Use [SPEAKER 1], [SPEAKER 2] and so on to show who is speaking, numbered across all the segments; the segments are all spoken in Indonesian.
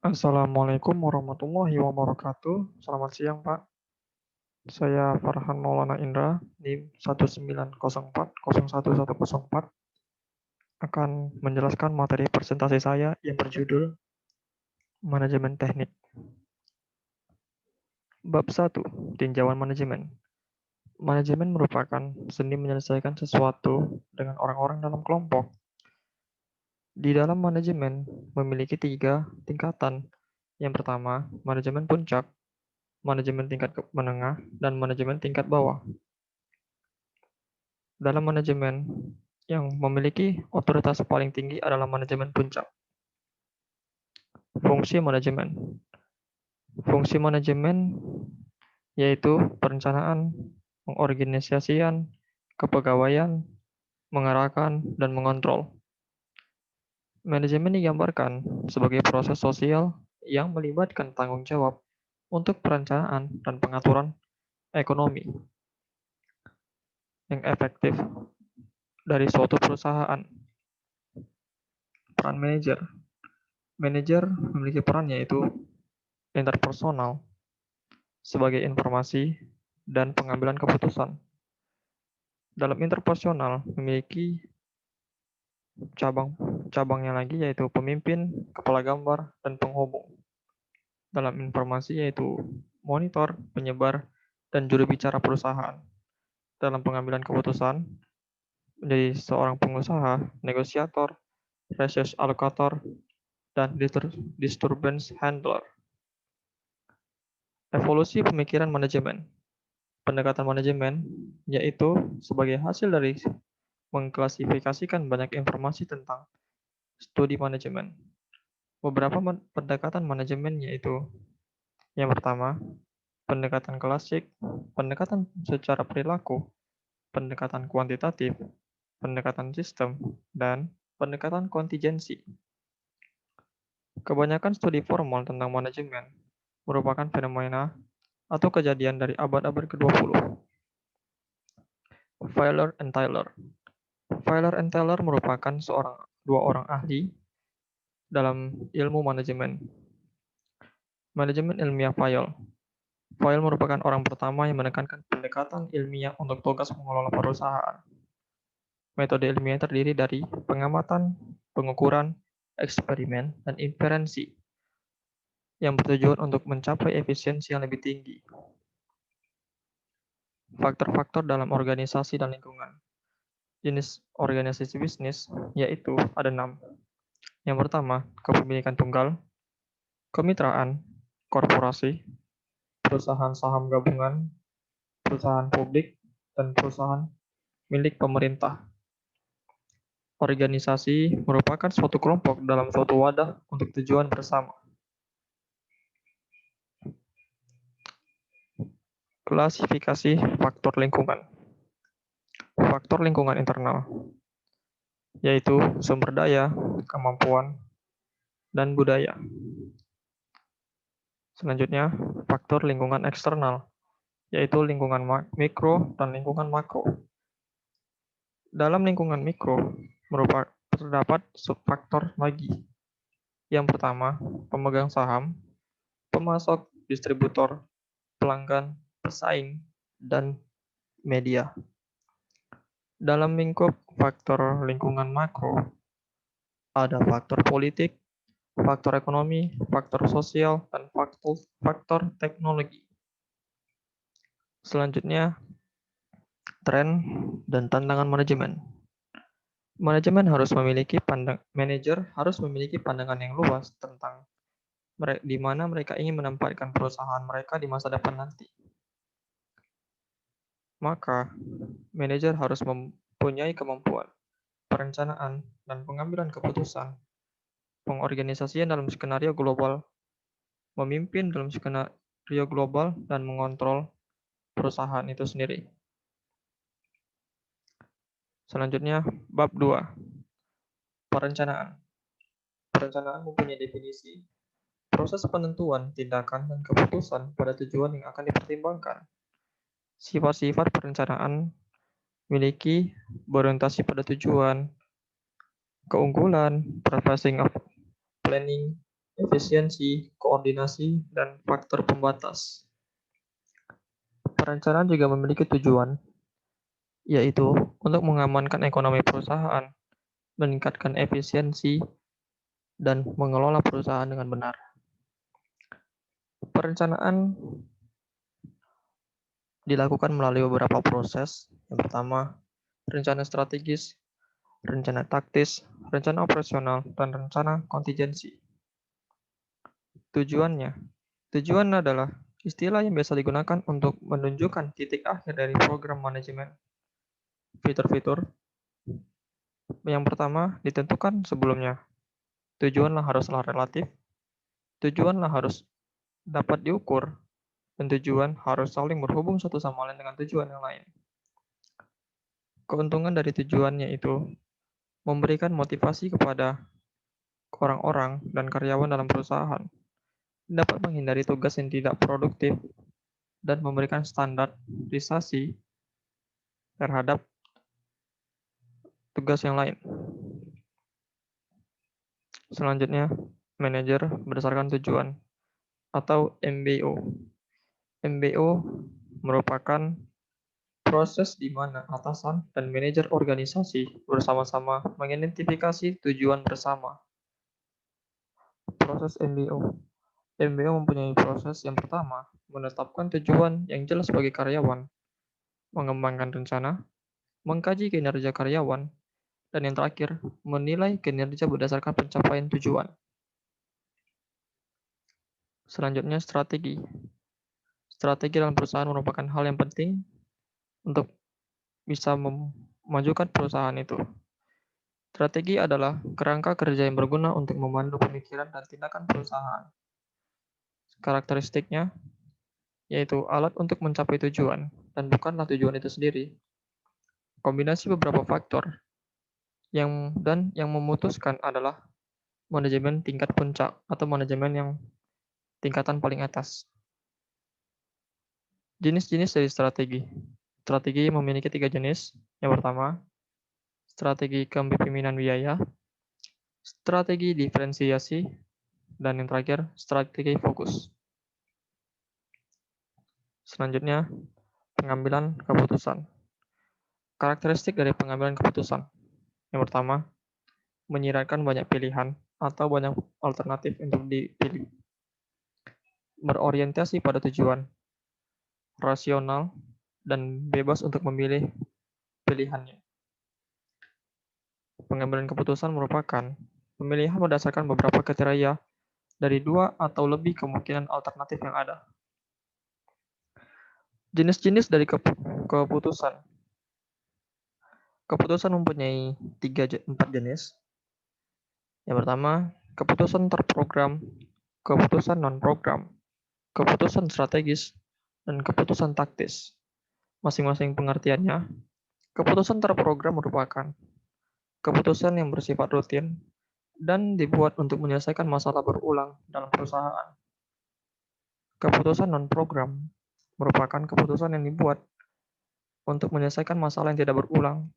[SPEAKER 1] Assalamualaikum warahmatullahi wabarakatuh. Selamat siang, Pak. Saya Farhan Maulana Indra, NIM 190401104, akan menjelaskan materi presentasi saya yang berjudul Manajemen Teknik. Bab 1. Tinjauan Manajemen. Manajemen merupakan seni menyelesaikan sesuatu dengan orang-orang dalam kelompok. Di dalam manajemen memiliki 3 tingkatan. Yang pertama, manajemen puncak, manajemen tingkat menengah, dan manajemen tingkat bawah. Dalam manajemen, yang memiliki otoritas paling tinggi adalah manajemen puncak. Fungsi manajemen. Fungsi manajemen yaitu perencanaan, pengorganisasian, kepegawaian, mengarahkan, dan mengontrol. Manajemen digambarkan sebagai proses sosial yang melibatkan tanggung jawab untuk perencanaan dan pengaturan ekonomi yang efektif dari suatu perusahaan. Peran manajer. Manajer memiliki peran yaitu interpersonal sebagai informasi dan pengambilan keputusan. Dalam interpersonal memiliki cabangnya lagi yaitu pemimpin, kepala gambar, dan penghubung. Dalam informasi yaitu monitor, penyebar, dan juru bicara perusahaan. Dalam pengambilan keputusan menjadi seorang pengusaha, negosiator, resource allocator, dan disturbance handler. Evolusi pemikiran manajemen. Pendekatan manajemen yaitu sebagai hasil dari mengklasifikasikan banyak informasi tentang studi manajemen. Beberapa pendekatan manajemen yaitu yang pertama, pendekatan klasik, pendekatan secara perilaku, pendekatan kuantitatif, pendekatan sistem, dan pendekatan kontingensi. Kebanyakan studi formal tentang manajemen merupakan fenomena atau kejadian dari abad-abad ke-20. Feiler and Taylor. Feiler and Taylor merupakan dua orang ahli dalam ilmu manajemen. Manajemen ilmiah Fayol. Fayol merupakan orang pertama yang menekankan pendekatan ilmiah untuk tugas mengelola perusahaan. Metode ilmiah terdiri dari pengamatan, pengukuran, eksperimen, dan inferensi yang bertujuan untuk mencapai efisiensi yang lebih tinggi. Faktor-faktor dalam organisasi dan lingkungan. Jenis organisasi bisnis yaitu ada 6. Yang pertama, kepemilikan tunggal, kemitraan, korporasi, perusahaan saham gabungan, perusahaan publik, dan perusahaan milik pemerintah. Organisasi merupakan suatu kelompok dalam suatu wadah untuk tujuan bersama. Klasifikasi faktor lingkungan. Faktor lingkungan internal, yaitu sumber daya, kemampuan, dan budaya. Selanjutnya, faktor lingkungan eksternal, yaitu lingkungan mikro dan lingkungan makro. Dalam lingkungan mikro, terdapat subfaktor lagi. Yang pertama, pemegang saham, pemasok, distributor, pelanggan, pesaing, dan media. Dalam lingkup faktor lingkungan makro, ada faktor politik, faktor ekonomi, faktor sosial, dan faktor teknologi. Selanjutnya, tren dan tantangan manajemen. Manajer harus memiliki pandangan yang luas tentang di mana mereka ingin menempatkan perusahaan mereka di masa depan nanti. Maka, manajer harus mempunyai kemampuan perencanaan dan pengambilan keputusan, pengorganisasian dalam skenario global, memimpin dalam skenario global, dan mengontrol perusahaan itu sendiri. Selanjutnya, bab 2. Perencanaan. Perencanaan mempunyai definisi, proses penentuan, tindakan, dan keputusan pada tujuan yang akan dipertimbangkan. Sifat-sifat perencanaan memiliki berorientasi pada tujuan, keunggulan, purposing of planning, efisiensi, koordinasi, dan faktor pembatas. Perencanaan juga memiliki tujuan, yaitu untuk mengamankan ekonomi perusahaan, meningkatkan efisiensi, dan mengelola perusahaan dengan benar. Perencanaan dilakukan melalui beberapa proses. Yang pertama, rencana strategis, rencana taktis, rencana operasional, dan rencana kontingensi. Tujuan adalah istilah yang biasa digunakan untuk menunjukkan titik akhir dari program manajemen. Fitur-fitur yang pertama ditentukan sebelumnya. Tujuanlah haruslah relatif, tujuanlah harus dapat diukur, dan tujuan harus saling berhubung satu sama lain dengan tujuan yang lain. Keuntungan dari tujuannya itu memberikan motivasi kepada orang-orang dan karyawan dalam perusahaan, dapat menghindari tugas yang tidak produktif, dan memberikan standarisasi terhadap tugas yang lain. Selanjutnya, manajer berdasarkan tujuan atau MBO. MBO merupakan proses di mana atasan dan manajer organisasi bersama-sama mengidentifikasi tujuan bersama. Proses MBO. MBO mempunyai proses yang pertama, menetapkan tujuan yang jelas bagi karyawan, mengembangkan rencana, mengkaji kinerja karyawan, dan yang terakhir, menilai kinerja berdasarkan pencapaian tujuan. Selanjutnya, strategi. Strategi dalam perusahaan merupakan hal yang penting untuk bisa memajukan perusahaan itu. Strategi adalah kerangka kerja yang berguna untuk memandu pemikiran dan tindakan perusahaan. Karakteristiknya yaitu alat untuk mencapai tujuan dan bukanlah tujuan itu sendiri. Kombinasi beberapa faktor yang memutuskan adalah manajemen tingkat puncak atau manajemen yang tingkatan paling atas. Jenis-jenis dari strategi. Strategi memiliki 3 jenis. Yang pertama, strategi kepemimpinan biaya, strategi diferensiasi, dan yang terakhir, strategi fokus. Selanjutnya, pengambilan keputusan. Karakteristik dari pengambilan keputusan. Yang pertama, menyiratkan banyak pilihan atau banyak alternatif untuk dipilih. Berorientasi pada tujuan, rasional, dan bebas untuk memilih pilihannya. Pengambilan keputusan merupakan pemilihan berdasarkan beberapa kriteria dari 2 atau lebih kemungkinan alternatif yang ada. Jenis-jenis dari keputusan. Keputusan mempunyai 4 jenis. Yang pertama, keputusan terprogram, keputusan non-program, keputusan strategis, dan keputusan taktis. Masing-masing pengertiannya, keputusan terprogram merupakan keputusan yang bersifat rutin dan dibuat untuk menyelesaikan masalah berulang dalam perusahaan. Keputusan non-program merupakan keputusan yang dibuat untuk menyelesaikan masalah yang tidak berulang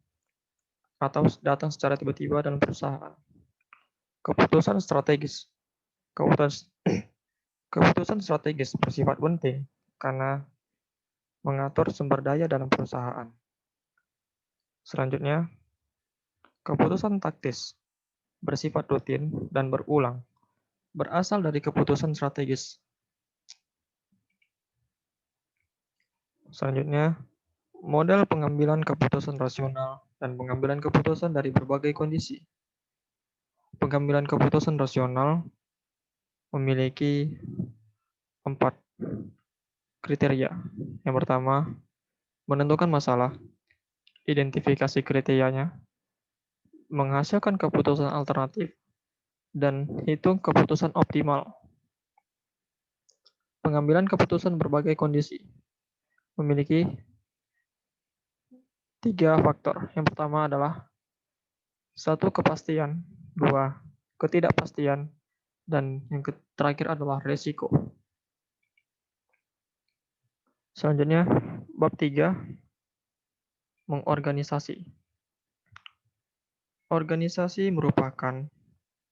[SPEAKER 1] atau datang secara tiba-tiba dalam perusahaan. Keputusan strategis. Keputusan strategis bersifat penting karena mengatur sumber daya dalam perusahaan. Selanjutnya, keputusan taktis bersifat rutin dan berulang, berasal dari keputusan strategis. Selanjutnya, model pengambilan keputusan rasional dan pengambilan keputusan dari berbagai kondisi. Pengambilan keputusan rasional memiliki 4 kriteria. Yang pertama, menentukan masalah, identifikasi kriterianya, menghasilkan keputusan alternatif, dan hitung keputusan optimal. Pengambilan keputusan berbagai kondisi memiliki 3 faktor. Yang pertama adalah 1. Kepastian, 2. Ketidakpastian, dan yang terakhir adalah resiko. Selanjutnya, bab 3, mengorganisasi. Organisasi merupakan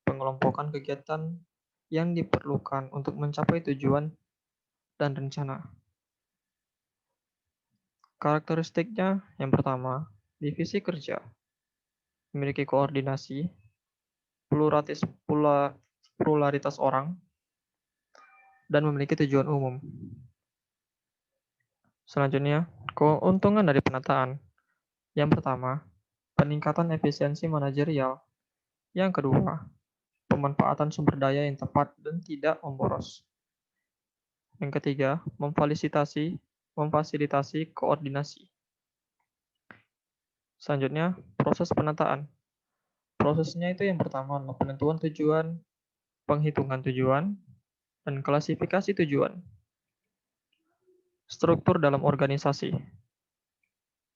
[SPEAKER 1] pengelompokan kegiatan yang diperlukan untuk mencapai tujuan dan rencana. Karakteristiknya yang pertama, divisi kerja, memiliki koordinasi, pluralitas orang, dan memiliki tujuan umum. Selanjutnya, keuntungan dari penataan. Yang pertama, peningkatan efisiensi manajerial. Yang kedua, pemanfaatan sumber daya yang tepat dan tidak memboros. Yang ketiga, memfasilitasi koordinasi. Selanjutnya, proses penataan. Prosesnya itu yang pertama adalah penentuan tujuan, penghitungan tujuan, dan klasifikasi tujuan. Struktur dalam organisasi.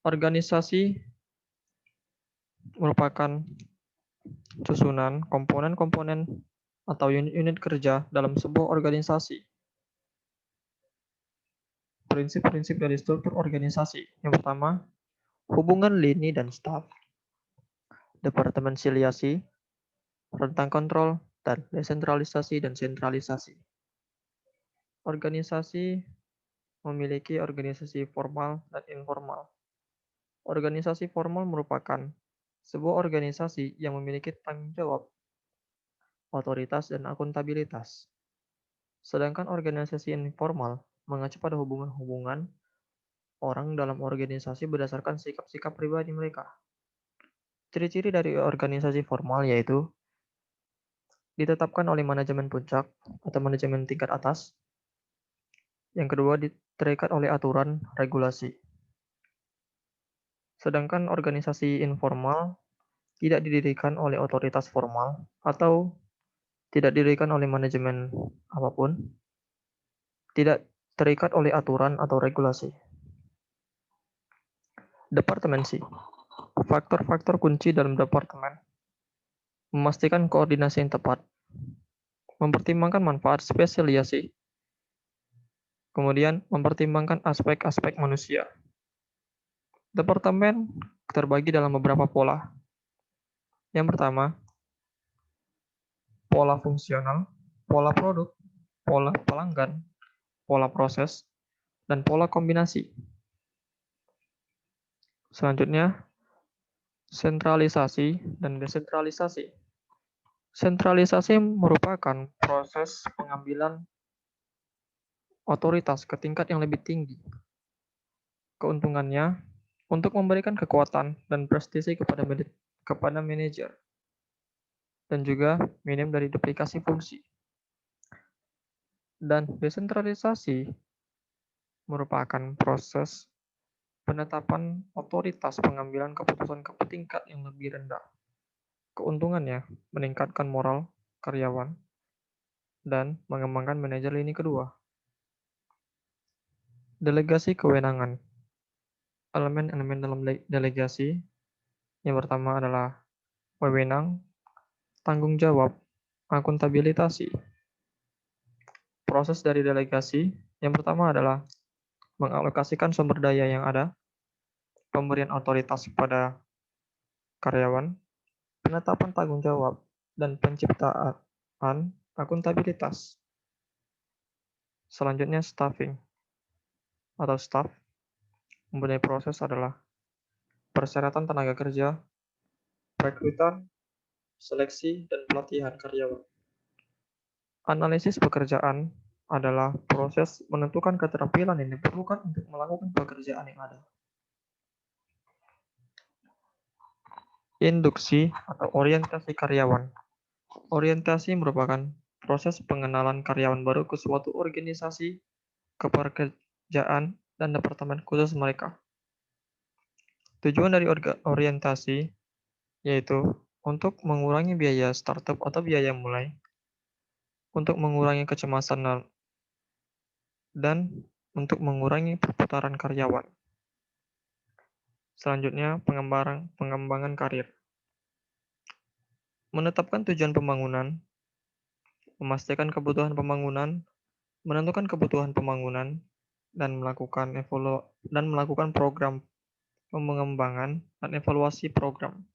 [SPEAKER 1] Organisasi merupakan susunan komponen-komponen atau unit-unit kerja dalam sebuah organisasi. Prinsip-prinsip dari struktur organisasi. Yang pertama, hubungan lini dan staf, departemen siliasi, rentang kontrol, dan desentralisasi dan sentralisasi. Organisasi memiliki organisasi formal dan informal. Organisasi formal merupakan sebuah organisasi yang memiliki tanggung jawab, otoritas, dan akuntabilitas. Sedangkan organisasi informal mengacu pada hubungan-hubungan orang dalam organisasi berdasarkan sikap-sikap pribadi mereka. Ciri-ciri dari organisasi formal yaitu ditetapkan oleh manajemen puncak atau manajemen tingkat atas. Yang kedua, terikat oleh aturan regulasi. Sedangkan organisasi informal tidak didirikan oleh otoritas formal atau tidak didirikan oleh manajemen apapun, tidak terikat oleh aturan atau regulasi. Departemensi. Faktor-faktor kunci dalam departemen. Memastikan koordinasi yang tepat. Mempertimbangkan manfaat spesialisasi. Kemudian mempertimbangkan aspek-aspek manusia. Departemen terbagi dalam beberapa pola. Yang pertama, pola fungsional, pola produk, pola pelanggan, pola proses, dan pola kombinasi. Selanjutnya, sentralisasi dan desentralisasi. Sentralisasi merupakan proses pengambilan otoritas ke tingkat yang lebih tinggi. Keuntungannya, untuk memberikan kekuatan dan prestisi kepada manajer, dan juga minim dari duplikasi fungsi. Dan desentralisasi merupakan proses penetapan otoritas pengambilan keputusan ke tingkat yang lebih rendah. Keuntungannya, meningkatkan moral karyawan dan mengembangkan manajer lini kedua. Delegasi kewenangan. Elemen-elemen dalam delegasi yang pertama adalah wewenang, tanggung jawab, akuntabilitasi. Proses dari delegasi yang pertama adalah mengalokasikan sumber daya yang ada, pemberian otoritas kepada karyawan, penetapan tanggung jawab, dan penciptaan akuntabilitas. Selanjutnya staffing atau staff mempunyai proses adalah persyaratan tenaga kerja, rekrutan, seleksi, dan pelatihan karyawan. Analisis pekerjaan adalah proses menentukan keterampilan yang diperlukan untuk melakukan pekerjaan yang ada. Induksi atau orientasi karyawan. Orientasi merupakan proses pengenalan karyawan baru ke suatu organisasi, kepekerjaan, dan departemen khusus mereka. Tujuan dari orientasi yaitu untuk mengurangi biaya startup atau biaya mulai, untuk mengurangi kecemasan dan untuk mengurangi perputaran karyawan. Selanjutnya, pengembangan karir. Menetapkan tujuan pembangunan, memastikan kebutuhan pembangunan, menentukan kebutuhan pembangunan, dan melakukan program pengembangan dan evaluasi program.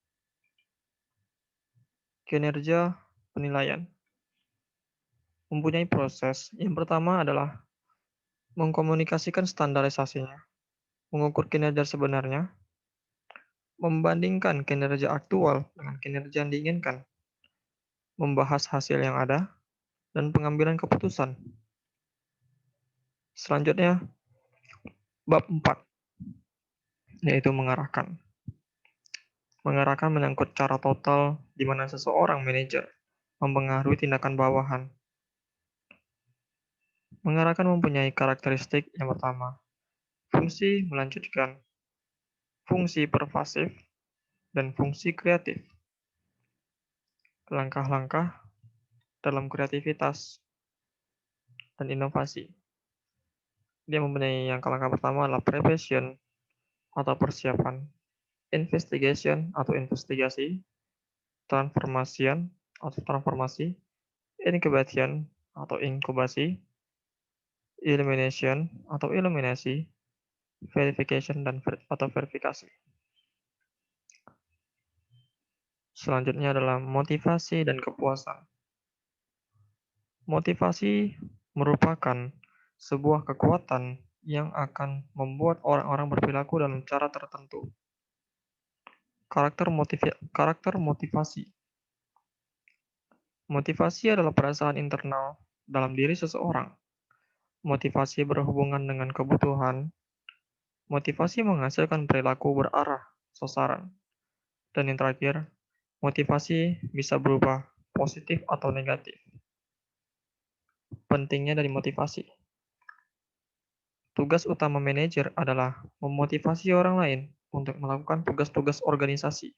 [SPEAKER 1] Kinerja penilaian. mempunyai proses. Yang pertama adalah mengkomunikasikan standarisasinya, mengukur kinerja sebenarnya, membandingkan kinerja aktual dengan kinerja yang diinginkan, membahas hasil yang ada, dan pengambilan keputusan. Selanjutnya, bab 4, yaitu mengarahkan. Mengarahkan menyangkut cara total di mana seseorang manajer mempengaruhi tindakan bawahan. Mengarahkan mempunyai karakteristik yang pertama, fungsi melanjutkan, fungsi pervasif, dan fungsi kreatif. Langkah-langkah dalam kreativitas dan inovasi. Dia mempunyai yang langkah pertama adalah preparation atau persiapan, investigation atau investigasi, transformation atau transformasi, incubation atau inkubasi, elimination atau eliminasi, verification atau verifikasi. Selanjutnya adalah motivasi dan kepuasan. Motivasi merupakan sebuah kekuatan yang akan membuat orang-orang berperilaku dalam cara tertentu. Karakter motivasi. Motivasi adalah perasaan internal dalam diri seseorang. Motivasi berhubungan dengan kebutuhan. Motivasi menghasilkan perilaku berarah sasaran. Dan yang terakhir, motivasi bisa berubah positif atau negatif. Pentingnya dari motivasi. Tugas utama manajer adalah memotivasi orang lain untuk melakukan tugas-tugas organisasi.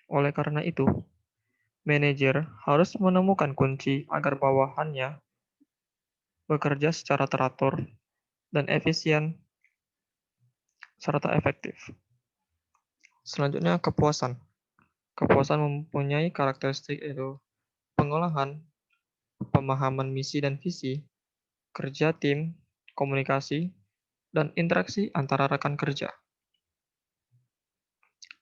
[SPEAKER 1] Oleh karena itu, manajer harus menemukan kunci agar bawahannya bekerja secara teratur dan efisien serta efektif. Selanjutnya, kepuasan. Kepuasan mempunyai karakteristik yaitu pengolahan, pemahaman misi dan visi, kerja tim, komunikasi, dan interaksi antara rekan kerja.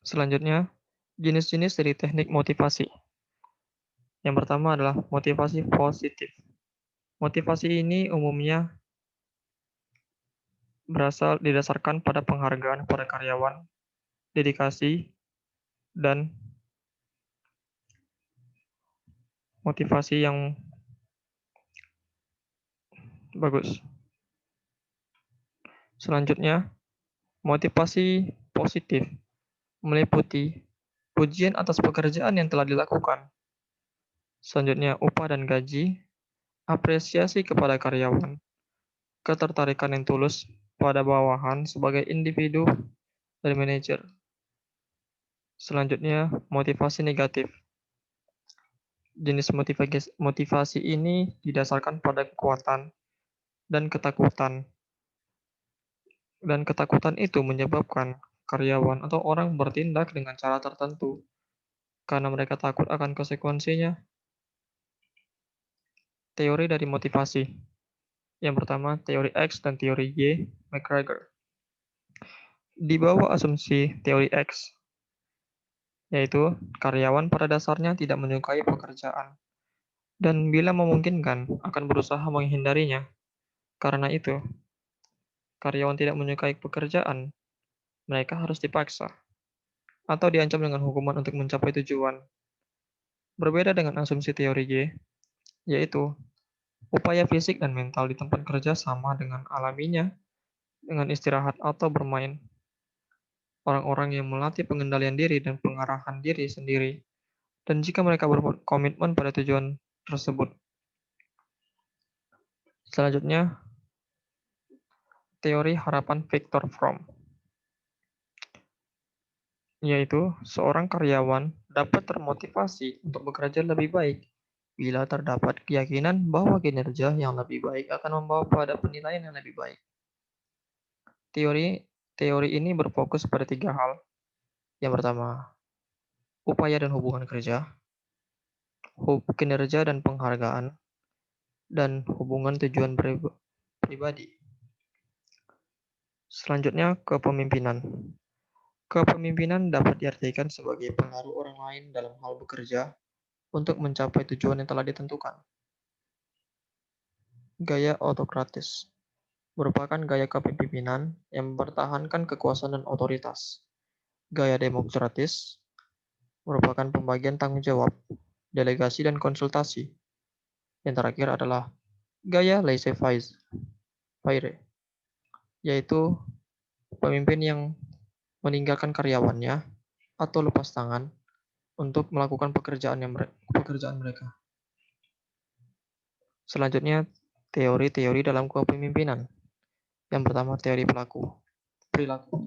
[SPEAKER 1] Selanjutnya, jenis-jenis dari teknik motivasi. Yang pertama adalah motivasi positif. Motivasi ini umumnya didasarkan pada penghargaan pada karyawan, dedikasi, dan motivasi yang bagus. Selanjutnya, motivasi positif meliputi pujian atas pekerjaan yang telah dilakukan. Selanjutnya, upah dan gaji, apresiasi kepada karyawan, ketertarikan yang tulus pada bawahan sebagai individu dan manajer. Selanjutnya, motivasi negatif. Jenis motivasi ini didasarkan pada kekuatan dan ketakutan. Dan ketakutan itu menyebabkan karyawan atau orang bertindak dengan cara tertentu karena mereka takut akan konsekuensinya. Teori dari motivasi. Yang pertama, teori X dan teori Y, McGregor. Di bawah asumsi teori X, yaitu karyawan pada dasarnya tidak menyukai pekerjaan, dan bila memungkinkan akan berusaha menghindarinya. Karena itu, karyawan tidak menyukai pekerjaan, mereka harus dipaksa atau diancam dengan hukuman untuk mencapai tujuan. Berbeda dengan asumsi teori Y, yaitu upaya fisik dan mental di tempat kerja sama dengan alaminya dengan istirahat atau bermain. Orang-orang yang melatih pengendalian diri dan pengarahan diri sendiri, dan jika mereka berkomitmen pada tujuan tersebut. Selanjutnya, teori harapan Viktor Fromm, yaitu seorang karyawan dapat termotivasi untuk bekerja lebih baik bila terdapat keyakinan bahwa kinerja yang lebih baik akan membawa pada penilaian yang lebih baik. Teori ini berfokus pada 3 hal. Yang pertama, upaya dan hubungan kerja, kinerja dan penghargaan, dan hubungan tujuan pribadi. Selanjutnya, kepemimpinan. Kepemimpinan dapat diartikan sebagai pengaruh orang lain dalam hal bekerja untuk mencapai tujuan yang telah ditentukan. Gaya autokratis merupakan gaya kepemimpinan yang mempertahankan kekuasaan dan otoritas. Gaya demokratis merupakan pembagian tanggung jawab, delegasi, dan konsultasi. Yang terakhir adalah gaya laissez-faire, yaitu pemimpin yang meninggalkan karyawannya atau lepas tangan untuk melakukan pekerjaan mereka. Selanjutnya, teori-teori dalam kepemimpinan. Yang pertama, teori perilaku.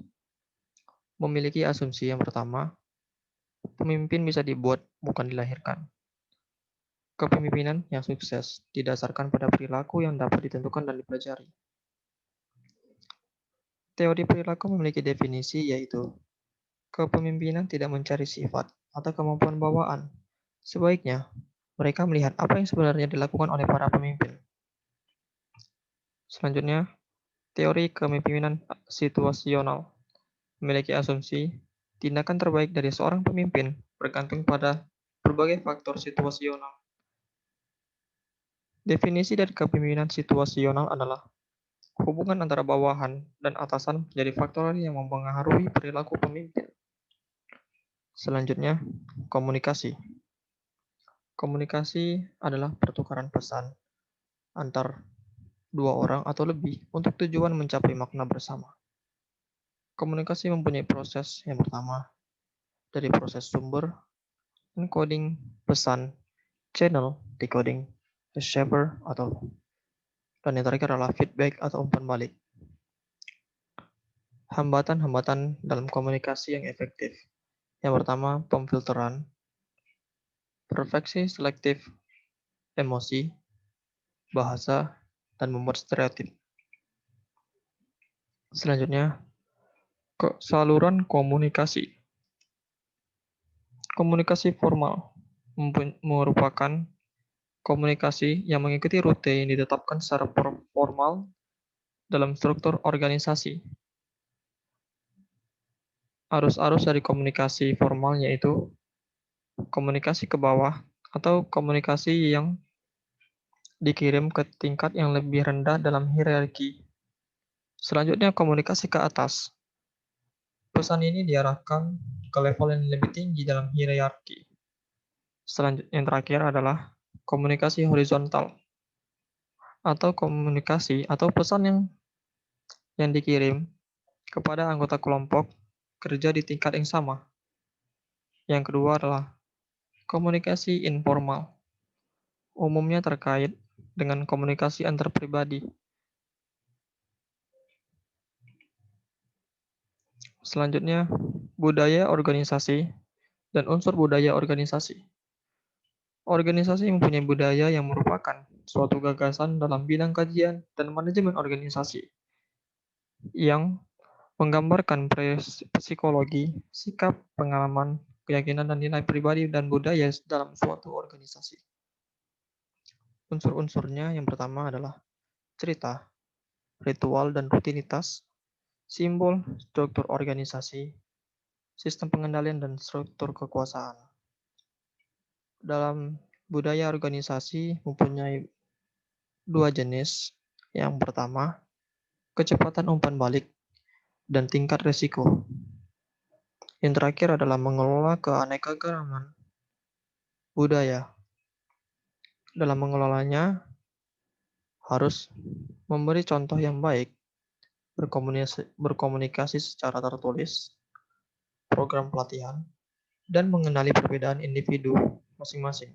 [SPEAKER 1] Memiliki asumsi yang pertama, pemimpin bisa dibuat, bukan dilahirkan. Kepemimpinan yang sukses didasarkan pada perilaku yang dapat ditentukan dan dipelajari. Teori perilaku memiliki definisi, yaitu kepemimpinan tidak mencari sifat atau kemampuan bawaan. Sebaiknya, mereka melihat apa yang sebenarnya dilakukan oleh para pemimpin. Selanjutnya, teori kepemimpinan situasional memiliki asumsi tindakan terbaik dari seorang pemimpin bergantung pada berbagai faktor situasional. Definisi dari kepemimpinan situasional adalah hubungan antara bawahan dan atasan menjadi faktor yang mempengaruhi perilaku pemimpin. Selanjutnya, komunikasi. Komunikasi adalah pertukaran pesan antar dua orang atau lebih untuk tujuan mencapai makna bersama. Komunikasi mempunyai proses yang pertama dari proses sumber, encoding pesan, channel, decoding, receiver, dan yang terakhir adalah feedback atau umpan balik. Hambatan-hambatan dalam komunikasi yang efektif. Yang pertama, pemfilteran, perfeksi selektif, emosi, bahasa, dan membuat stereotip. Selanjutnya, saluran komunikasi. Komunikasi formal merupakan komunikasi yang mengikuti rute yang ditetapkan secara formal dalam struktur organisasi. Arus-arus dari komunikasi formal yaitu komunikasi ke bawah atau komunikasi yang dikirim ke tingkat yang lebih rendah dalam hierarki. Selanjutnya, komunikasi ke atas. Pesan ini diarahkan ke level yang lebih tinggi dalam hierarki. Selanjutnya, yang terakhir adalah komunikasi horizontal atau komunikasi atau pesan yang dikirim kepada anggota kelompok kerja di tingkat yang sama. Yang kedua adalah komunikasi informal, umumnya terkait dengan komunikasi antar pribadi. Selanjutnya, budaya organisasi dan unsur budaya organisasi. Organisasi mempunyai budaya yang merupakan suatu gagasan dalam bidang kajian dan manajemen organisasi yang menggambarkan psikologi, sikap, pengalaman, keyakinan, dan nilai pribadi dan budaya dalam suatu organisasi. Unsur-unsurnya yang pertama adalah cerita, ritual dan rutinitas, simbol, struktur organisasi, sistem pengendalian, dan struktur kekuasaan. Dalam budaya organisasi mempunyai dua jenis. Yang pertama, kecepatan umpan balik dan tingkat resiko. Yang terakhir adalah mengelola keanekaragaman budaya. Dalam mengelolanya, harus memberi contoh yang baik, berkomunikasi secara tertulis, program pelatihan, dan mengenali perbedaan individu masing-masing.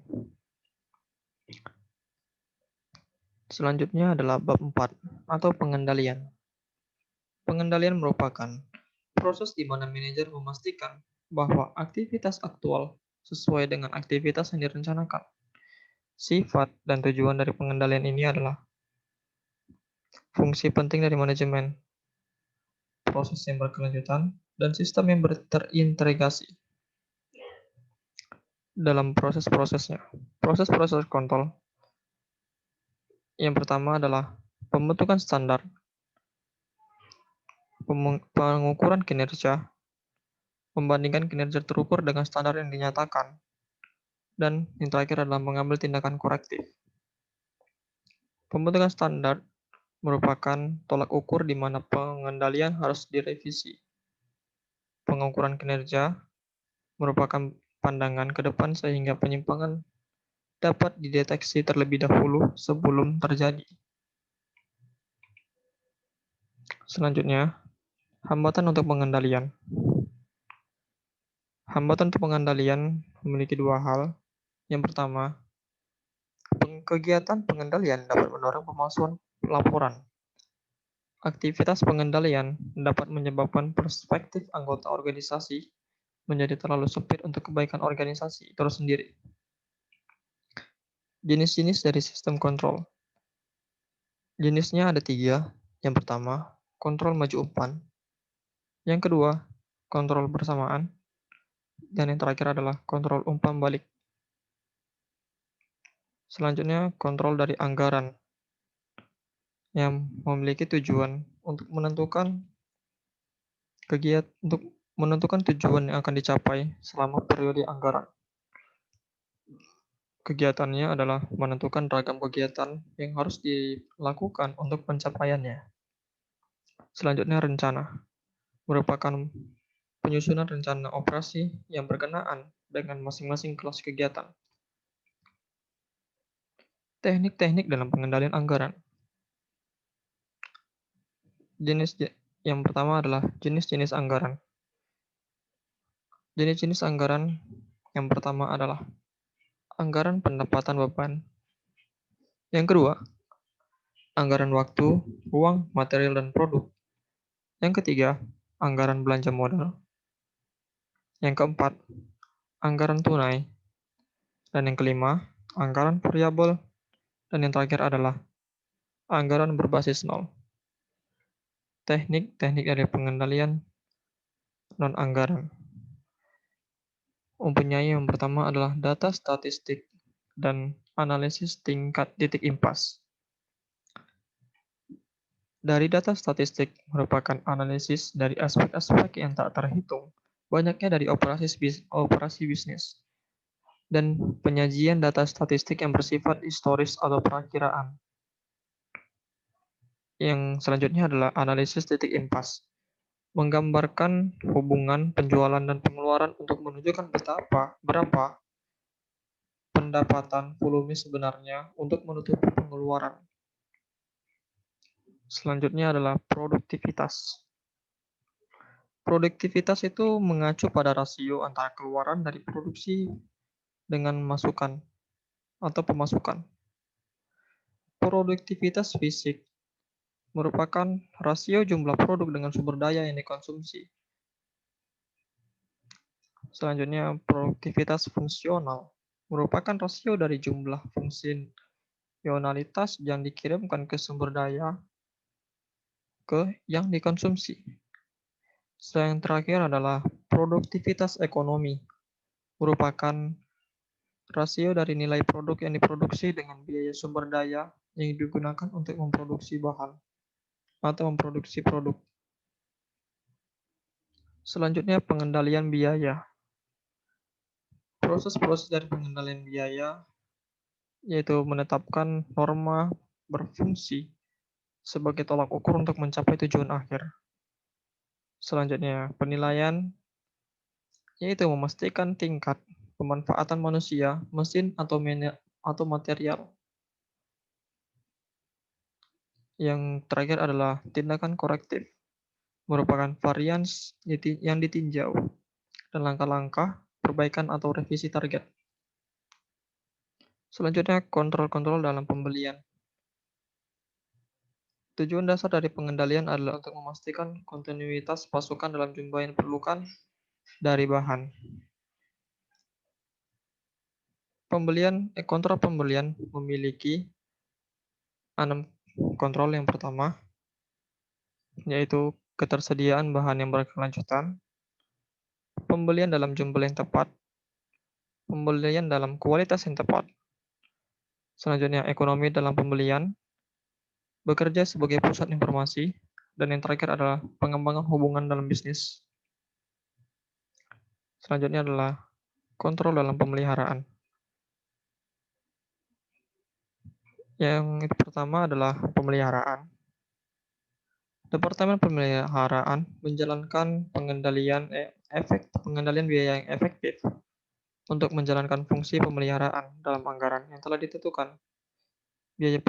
[SPEAKER 1] Selanjutnya adalah bab 4 atau pengendalian. Pengendalian merupakan proses di mana manajer memastikan bahwa aktivitas aktual sesuai dengan aktivitas yang direncanakan. Sifat dan tujuan dari pengendalian ini adalah fungsi penting dari manajemen, proses yang berkelanjutan, dan sistem yang terintegrasi dalam proses-prosesnya. Proses-proses kontrol. Yang pertama adalah pembentukan standar, pengukuran kinerja, membandingkan kinerja terukur dengan standar yang dinyatakan, dan yang terakhir adalah mengambil tindakan korektif. Pembentukan standar merupakan tolak ukur di mana pengendalian harus direvisi. Pengukuran kinerja merupakan pandangan ke depan sehingga penyimpangan dapat dideteksi terlebih dahulu sebelum terjadi. Selanjutnya, hambatan untuk pengendalian. Hambatan untuk pengendalian memiliki dua hal. Yang pertama, kegiatan pengendalian dapat mendorong pemalsuan laporan. Aktivitas pengendalian dapat menyebabkan perspektif anggota organisasi menjadi terlalu sempit untuk kebaikan organisasi itu sendiri. Jenis-jenis dari sistem kontrol. Jenisnya ada 3. Yang pertama, kontrol maju umpan. Yang kedua, kontrol bersamaan. Dan yang terakhir adalah kontrol umpan balik. Selanjutnya, kontrol dari anggaran yang memiliki tujuan untuk menentukan tujuan yang akan dicapai selama periode anggaran. Kegiatannya adalah menentukan ragam kegiatan yang harus dilakukan untuk pencapaiannya. Selanjutnya, rencana merupakan penyusunan rencana operasi yang berkenaan dengan masing-masing kelas kegiatan. Teknik-teknik dalam pengendalian anggaran. Yang pertama adalah jenis-jenis anggaran. Jenis-jenis anggaran yang pertama adalah anggaran pendapatan beban. Yang kedua, anggaran waktu, uang, material, dan produk. Yang ketiga, anggaran belanja modal. Yang keempat, anggaran tunai. Dan yang kelima, anggaran variabel. Dan yang terakhir adalah anggaran berbasis nol. Teknik-teknik dari pengendalian non-anggaran. Mempunyai yang pertama adalah data statistik dan analisis tingkat titik impas. Dari data statistik merupakan analisis dari aspek-aspek yang tak terhitung, banyaknya dari operasi bisnis, dan penyajian data statistik yang bersifat historis atau perakiraan. Yang selanjutnya adalah analisis titik impas, menggambarkan hubungan penjualan dan pengeluaran untuk menunjukkan berapa pendapatan volume sebenarnya untuk menutupi pengeluaran. Selanjutnya adalah produktivitas. Produktivitas itu mengacu pada rasio antara keluaran dari produksi dengan masukan atau pemasukan. Produktivitas fisik merupakan rasio jumlah produk dengan sumber daya yang dikonsumsi. Selanjutnya, produktivitas fungsional merupakan rasio dari jumlah fungsionalitas yang dikirimkan ke sumber daya yang dikonsumsi. Yang terakhir adalah produktivitas ekonomi, merupakan rasio dari nilai produk yang diproduksi dengan biaya sumber daya yang digunakan untuk memproduksi bahan atau memproduksi produk. Selanjutnya, pengendalian biaya. Proses-proses dari pengendalian biaya yaitu menetapkan norma berfungsi sebagai tolak ukur untuk mencapai tujuan akhir. Selanjutnya, penilaian yaitu memastikan tingkat pemanfaatan manusia, mesin, atau material. Yang terakhir adalah tindakan korektif, merupakan varians yang ditinjau, dan langkah-langkah perbaikan atau revisi target. Selanjutnya, kontrol-kontrol dalam pembelian. Tujuan dasar dari pengendalian adalah untuk memastikan kontinuitas pasukan dalam jumlah yang diperlukan dari bahan. Kontrol pembelian memiliki 6 kontrol. Yang pertama, yaitu ketersediaan bahan yang berkelanjutan, pembelian dalam jumlah yang tepat, pembelian dalam kualitas yang tepat. Selanjutnya, ekonomi dalam pembelian, bekerja sebagai pusat informasi, dan yang terakhir adalah pengembangan hubungan dalam bisnis. Selanjutnya adalah kontrol dalam pemeliharaan. Yang itu pertama adalah pemeliharaan. Departemen Pemeliharaan menjalankan pengendalian biaya yang efektif untuk menjalankan fungsi pemeliharaan dalam anggaran yang telah ditentukan, biaya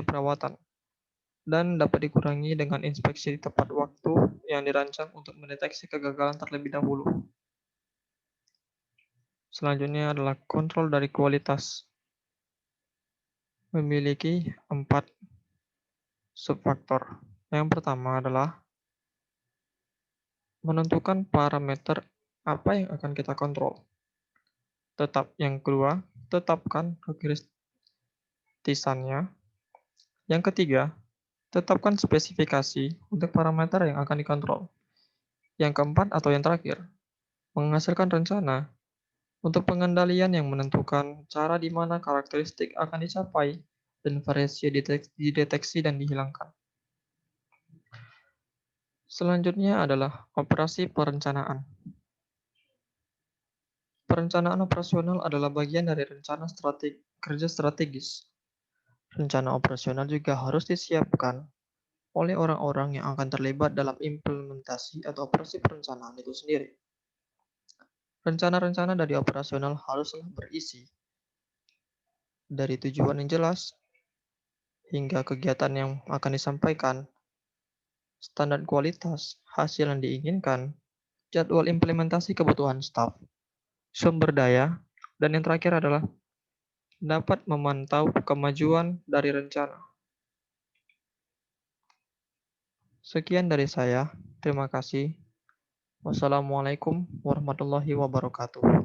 [SPEAKER 1] perawatan, dan dapat dikurangi dengan inspeksi tepat waktu yang dirancang untuk mendeteksi kegagalan terlebih dahulu. Selanjutnya adalah kontrol dari kualitas. Memiliki 4 subfaktor. Yang pertama adalah menentukan parameter apa yang akan kita kontrol. Yang kedua, tetapkan kekritisannya. Yang ketiga, tetapkan spesifikasi untuk parameter yang akan dikontrol. Yang keempat atau yang terakhir, menghasilkan rencana untuk pengendalian yang menentukan cara di mana karakteristik akan dicapai dan variasi dideteksi dan dihilangkan. Selanjutnya adalah operasi perencanaan. Perencanaan operasional adalah bagian dari rencana kerja strategis. Rencana operasional juga harus disiapkan oleh orang-orang yang akan terlibat dalam implementasi atau operasi perencanaan itu sendiri. Rencana-rencana dari operasional haruslah berisi dari tujuan yang jelas hingga kegiatan yang akan disampaikan, standar kualitas, hasil yang diinginkan, jadwal implementasi kebutuhan staf, sumber daya, dan yang terakhir adalah dapat memantau kemajuan dari rencana. Sekian dari saya. Terima kasih. Wassalamualaikum warahmatullahi wabarakatuh.